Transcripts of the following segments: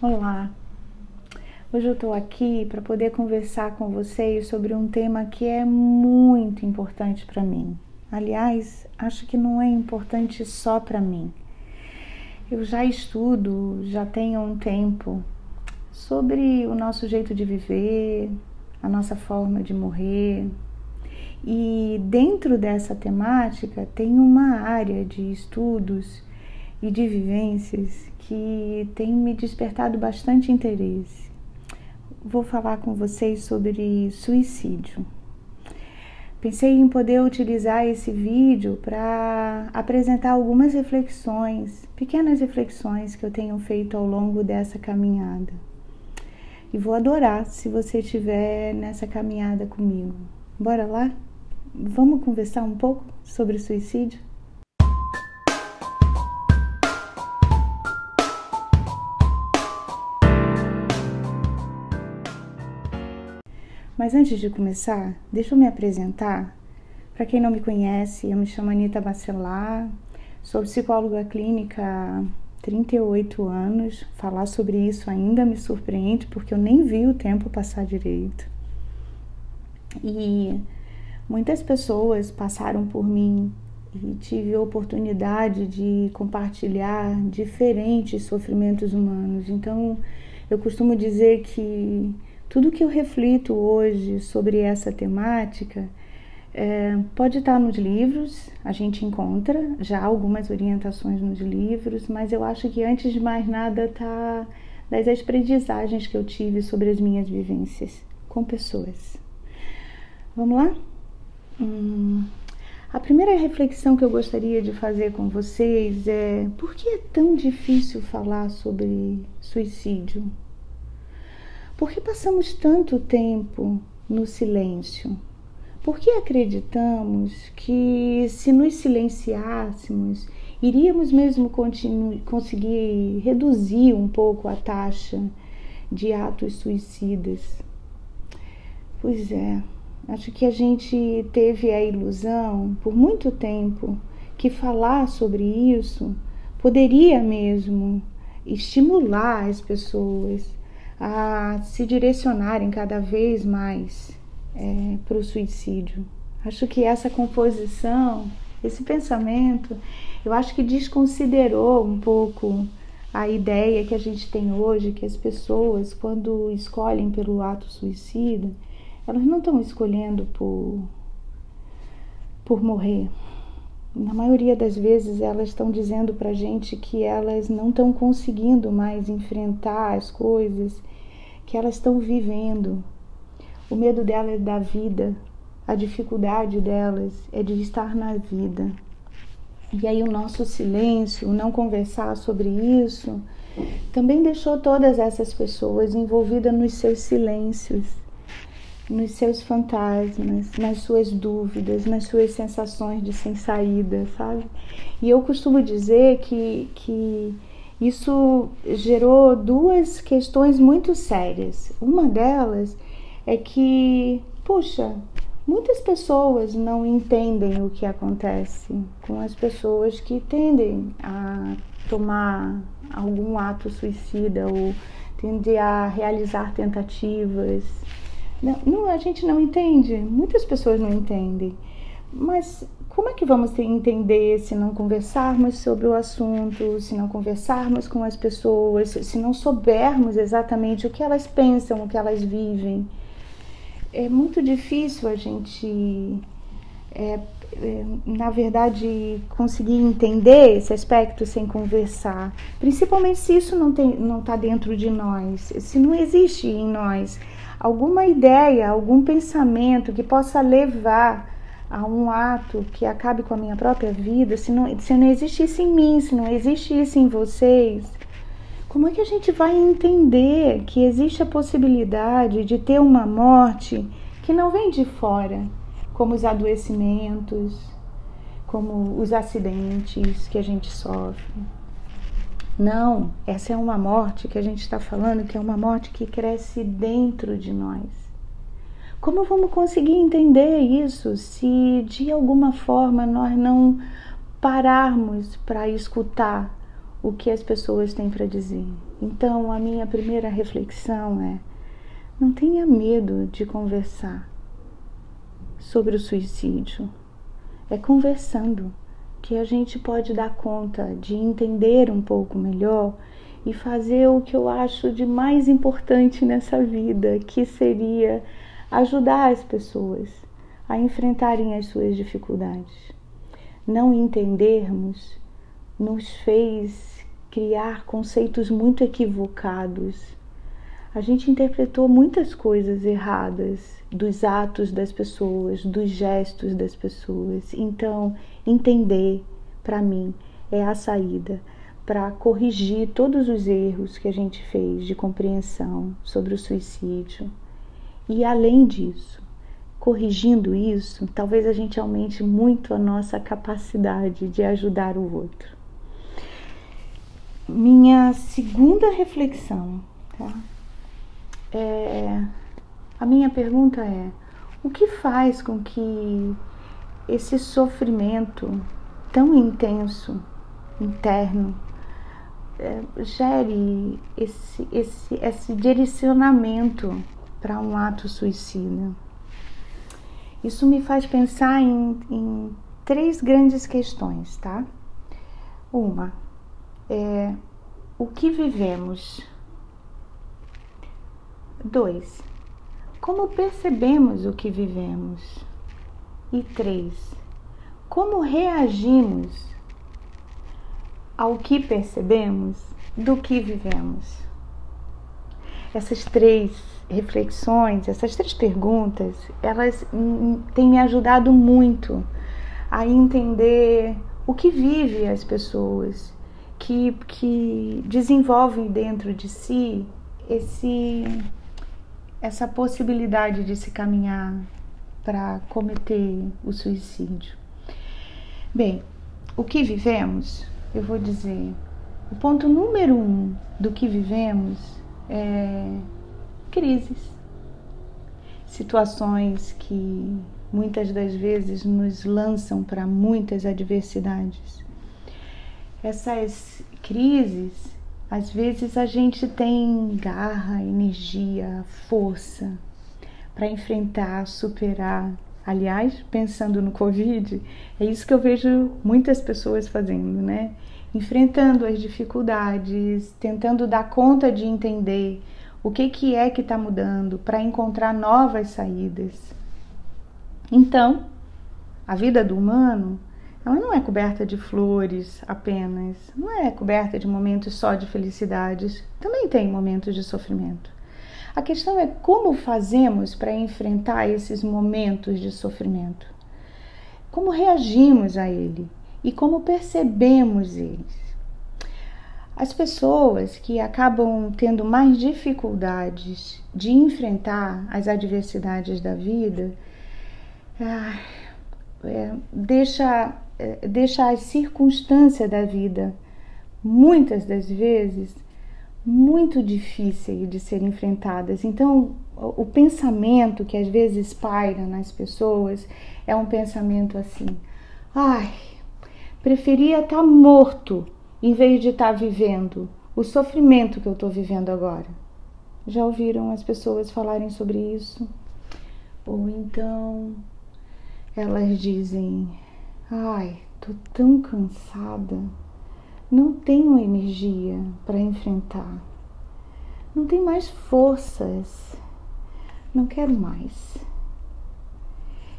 Olá, hoje eu estou aqui para poder conversar com vocês sobre um tema que é muito importante para mim. Aliás, acho que não é importante só para mim. Eu já estudo, já tenho um tempo, sobre o nosso jeito de viver, a nossa forma de morrer. E dentro dessa temática tem uma área de estudos e de vivências que tem me despertado bastante interesse. Vou falar com vocês sobre suicídio. Pensei em poder utilizar esse vídeo para apresentar algumas reflexões, pequenas reflexões que eu tenho feito ao longo dessa caminhada. E vou adorar se você estiver nessa caminhada comigo. Bora lá? Vamos conversar um pouco sobre suicídio? Mas antes de começar, deixa eu me apresentar. Para quem não me conhece, eu me chamo Anita Bacelar, sou psicóloga clínica há 38 anos. Falar sobre isso ainda me surpreende, porque eu nem vi o tempo passar direito. E muitas pessoas passaram por mim e tive a oportunidade de compartilhar diferentes sofrimentos humanos. Então, eu costumo dizer que tudo que eu reflito hoje sobre essa temática pode estar nos livros, a gente encontra já algumas orientações nos livros, mas eu acho que antes de mais nada está das aprendizagens que eu tive sobre as minhas vivências com pessoas. Vamos lá? A primeira reflexão que eu gostaria de fazer com vocês é: por que é tão difícil falar sobre suicídio? Por que passamos tanto tempo no silêncio? Por que acreditamos que se nos silenciássemos, iríamos mesmo conseguir reduzir um pouco a taxa de atos suicidas? Pois é, acho que a gente teve a ilusão por muito tempo que falar sobre isso poderia mesmo estimular as pessoas a se direcionarem cada vez mais para o suicídio. Acho que essa composição, esse pensamento, eu acho que desconsiderou um pouco a ideia que a gente tem hoje, que as pessoas, quando escolhem pelo ato suicida, elas não estão escolhendo por morrer. Na maioria das vezes elas estão dizendo pra gente que elas não estão conseguindo mais enfrentar as coisas que elas estão vivendo. O medo delas é da vida, a dificuldade delas é de estar na vida. E aí o nosso silêncio, o não conversar sobre isso, também deixou todas essas pessoas envolvidas nos seus silêncios, nos seus fantasmas, nas suas dúvidas, nas suas sensações de sem saída, sabe? E eu costumo dizer que isso gerou duas questões muito sérias. Uma delas é que, puxa, muitas pessoas não entendem o que acontece com as pessoas que tendem a tomar algum ato suicida ou tendem a realizar tentativas. Não, a gente não entende, muitas pessoas não entendem, mas como é que vamos entender se não conversarmos sobre o assunto, se não conversarmos com as pessoas, se não soubermos exatamente o que elas pensam, o que elas vivem? É muito difícil a gente, na verdade, conseguir entender esse aspecto sem conversar, principalmente se isso não está dentro de nós, se não existe em nós alguma ideia, algum pensamento que possa levar a um ato que acabe com a minha própria vida. Se não existisse em mim, se não existisse em vocês, como é que a gente vai entender que existe a possibilidade de ter uma morte que não vem de fora, como os adoecimentos, como os acidentes que a gente sofre? Não, essa é uma morte que a gente está falando, que é uma morte que cresce dentro de nós. Como vamos conseguir entender isso se de alguma forma nós não pararmos para escutar o que as pessoas têm para dizer. Então, a minha primeira reflexão é: não tenha medo de conversar sobre o suicídio. É conversando que a gente pode dar conta de entender um pouco melhor e fazer o que eu acho de mais importante nessa vida, que seria ajudar as pessoas a enfrentarem as suas dificuldades. Não entendermos nos fez criar conceitos muito equivocados. A gente interpretou muitas coisas erradas dos atos das pessoas, dos gestos das pessoas. Então, entender, para mim, é a saída para corrigir todos os erros que a gente fez de compreensão sobre o suicídio. E, além disso, corrigindo isso, talvez a gente aumente muito a nossa capacidade de ajudar o outro. Minha segunda reflexão, tá? A minha pergunta é: o que faz com que esse sofrimento tão intenso, interno, gere esse direcionamento para um ato suicida? Isso me faz pensar em 3 grandes questões, tá? Uma é o que vivemos. 2, como percebemos o que vivemos? E 3, como reagimos ao que percebemos do que vivemos? Essas 3 reflexões, essas 3 perguntas, elas têm me ajudado muito a entender o que vive as pessoas que desenvolvem dentro de si essa possibilidade de se caminhar para cometer o suicídio. Bem, o que vivemos, eu vou dizer, o ponto número 1 do que vivemos é crises, situações que muitas das vezes nos lançam para muitas adversidades. Essas crises, às vezes a gente tem garra, energia, força para enfrentar, superar. Aliás, pensando no Covid, é isso que eu vejo muitas pessoas fazendo, né? Enfrentando as dificuldades, tentando dar conta de entender o que é que está mudando para encontrar novas saídas. Então, a vida do humano, ela não é coberta de flores apenas, não é coberta de momentos só de felicidades, também tem momentos de sofrimento. A questão é como fazemos para enfrentar esses momentos de sofrimento, como reagimos a ele e como percebemos eles. As pessoas que acabam tendo mais dificuldades de enfrentar as adversidades da vida, deixa as circunstâncias da vida, muitas das vezes, muito difíceis de serem enfrentadas. Então, o pensamento que às vezes paira nas pessoas é um pensamento assim: preferia estar morto em vez de estar vivendo o sofrimento que eu estou vivendo agora. Já ouviram as pessoas falarem sobre isso? Ou então elas dizem: tô tão cansada, não tenho energia para enfrentar, não tenho mais forças, não quero mais.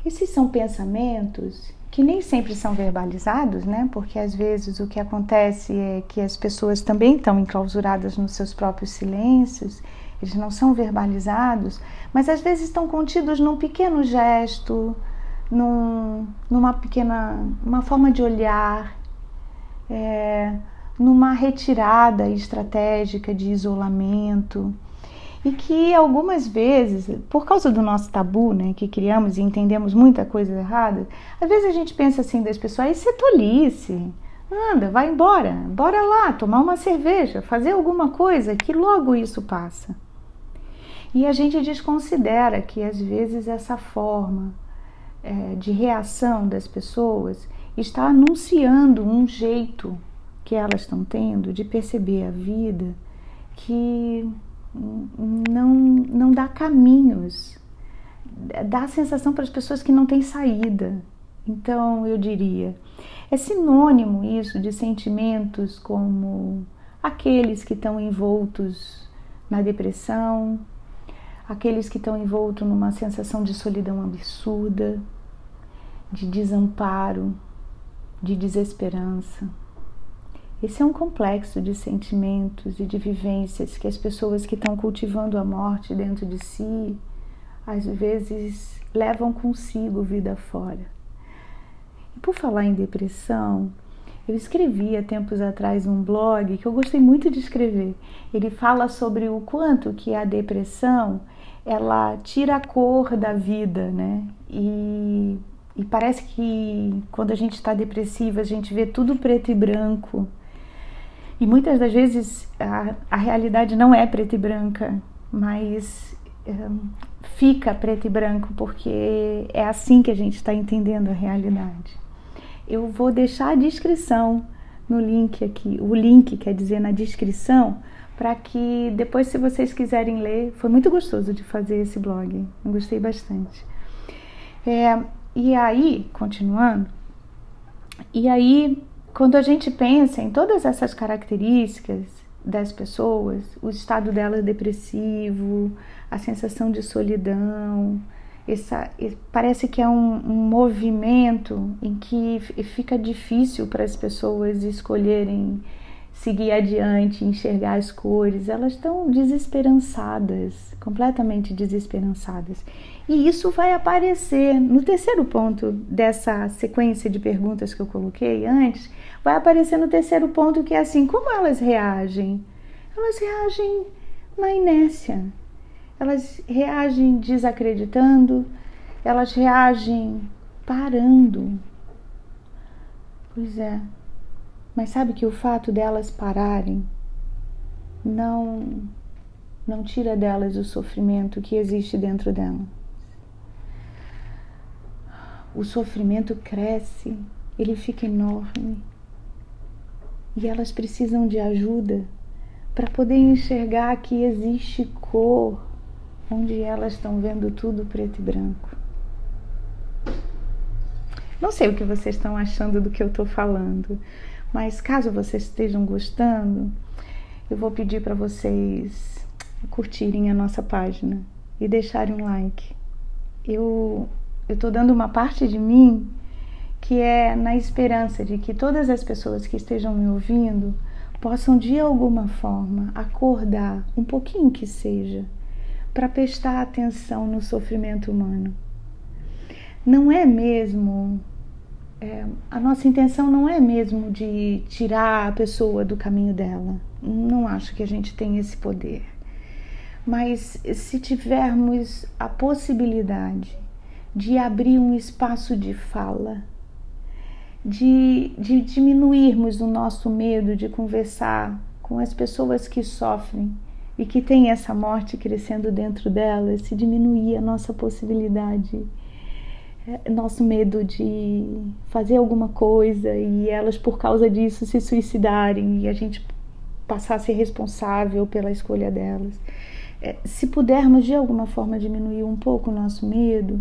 Esses são pensamentos que nem sempre são verbalizados, né? Porque às vezes o que acontece é que as pessoas também estão enclausuradas nos seus próprios silêncios, eles não são verbalizados, mas às vezes estão contidos num pequeno gesto, uma forma de olhar, numa retirada estratégica de isolamento, e que algumas vezes, por causa do nosso tabu, né, que criamos e entendemos muita coisa errada, às vezes a gente pensa assim das pessoas: isso é tolice, anda, vai embora, bora lá, tomar uma cerveja, fazer alguma coisa, que logo isso passa. E a gente desconsidera que às vezes essa forma de reação das pessoas está anunciando um jeito que elas estão tendo de perceber a vida que não dá caminhos, dá a sensação para as pessoas que não tem saída. Então eu diria, é sinônimo isso de sentimentos como aqueles que estão envoltos na depressão, aqueles que estão envoltos numa sensação de solidão absurda, de desamparo, de desesperança. Esse é um complexo de sentimentos e de vivências que as pessoas que estão cultivando a morte dentro de si, às vezes, levam consigo vida fora. E por falar em depressão, eu escrevi há tempos atrás um blog que eu gostei muito de escrever. Ele fala sobre o quanto que a depressão, ela tira a cor da vida, né? E parece que quando a gente está depressiva, a gente vê tudo preto e branco. E muitas das vezes a realidade não é preta e branca, mas fica preto e branco porque é assim que a gente está entendendo a realidade. Eu vou deixar a descrição no link aqui, o link quer dizer na descrição, para que depois, se vocês quiserem ler, foi muito gostoso de fazer esse blog, eu gostei bastante. E aí, continuando, quando a gente pensa em todas essas características das pessoas, o estado delas depressivo, a sensação de solidão, parece que é um movimento em que fica difícil para as pessoas escolherem seguir adiante, enxergar as cores. Elas estão desesperançadas, completamente desesperançadas. E isso vai aparecer no terceiro ponto dessa sequência de perguntas que eu coloquei antes, vai aparecer no terceiro ponto, que é assim, como elas reagem? Elas reagem na inércia. Elas reagem desacreditando, elas reagem parando. Pois é, mas sabe que o fato delas pararem não tira delas o sofrimento que existe dentro delas. O sofrimento cresce, ele fica enorme. E elas precisam de ajuda para poder enxergar que existe cor, onde elas estão vendo tudo preto e branco. Não sei o que vocês estão achando do que eu estou falando, mas caso vocês estejam gostando, eu vou pedir para vocês curtirem a nossa página e deixarem um like. Eu estou dando uma parte de mim que é na esperança de que todas as pessoas que estejam me ouvindo possam de alguma forma acordar, um pouquinho que seja, para prestar atenção no sofrimento humano. Não é mesmo, a nossa intenção não é mesmo de tirar a pessoa do caminho dela. Não acho que a gente tem esse poder. Mas se tivermos a possibilidade de abrir um espaço de fala, de diminuirmos o nosso medo de conversar com as pessoas que sofrem e que têm essa morte crescendo dentro delas, se diminuir a nossa possibilidade, nosso medo de fazer alguma coisa e elas por causa disso se suicidarem e a gente passar a ser responsável pela escolha delas. Se pudermos de alguma forma diminuir um pouco o nosso medo,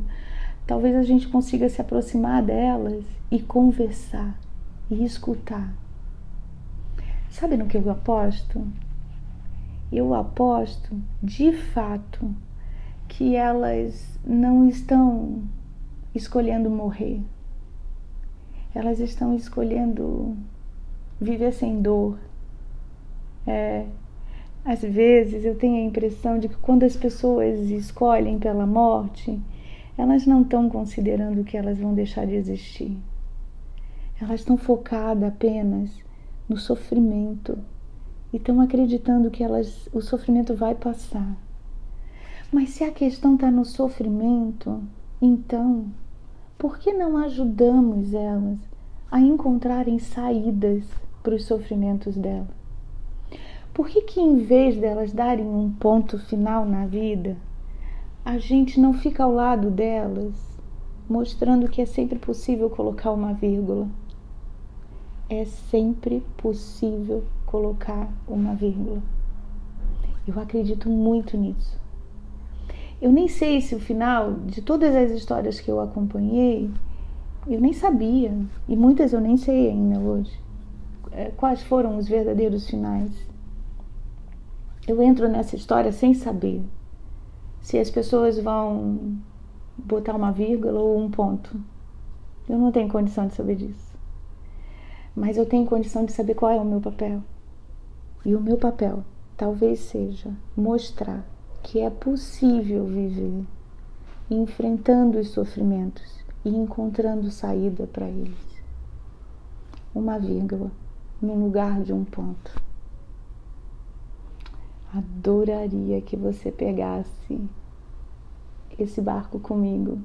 talvez a gente consiga se aproximar delas e conversar e escutar. Sabe no que eu aposto? Eu aposto, de fato, que elas não estão escolhendo morrer. Elas estão escolhendo viver sem dor. Às vezes eu tenho a impressão de que quando as pessoas escolhem pela morte, elas não estão considerando que elas vão deixar de existir. Elas estão focadas apenas no sofrimento e estão acreditando que o sofrimento vai passar. Mas se a questão está no sofrimento, então, por que não ajudamos elas a encontrarem saídas para os sofrimentos delas? Por que em vez delas darem um ponto final na vida, a gente não fica ao lado delas, mostrando que é sempre possível colocar uma vírgula? é sempre possível colocar uma vírgula. Eu acredito muito nisso. Eu nem sei se o final de todas as histórias que eu acompanhei, eu nem sabia, e muitas eu nem sei ainda hoje, quais foram os verdadeiros finais. Eu entro nessa história sem saber se as pessoas vão botar uma vírgula ou um ponto. Eu não tenho condição de saber disso. Mas eu tenho condição de saber qual é o meu papel. E o meu papel talvez seja mostrar que é possível viver enfrentando os sofrimentos e encontrando saída para eles. Uma vírgula no lugar de um ponto. Adoraria que você pegasse esse barco comigo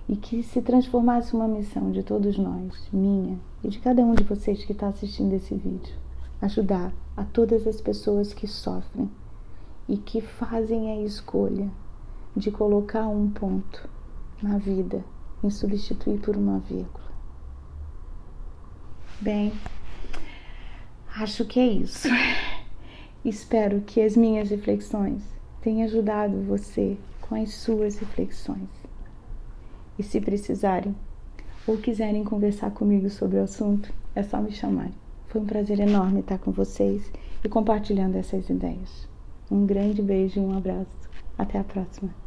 e que se transformasse uma missão de todos nós, minha e de cada um de vocês que está assistindo esse vídeo. Ajudar a todas as pessoas que sofrem e que fazem a escolha de colocar um ponto na vida em substituir por uma vírgula. Bem, acho que é isso. Espero que as minhas reflexões tenham ajudado você com as suas reflexões. E se precisarem ou quiserem conversar comigo sobre o assunto, é só me chamar. Foi um prazer enorme estar com vocês e compartilhando essas ideias. Um grande beijo e um abraço. Até a próxima.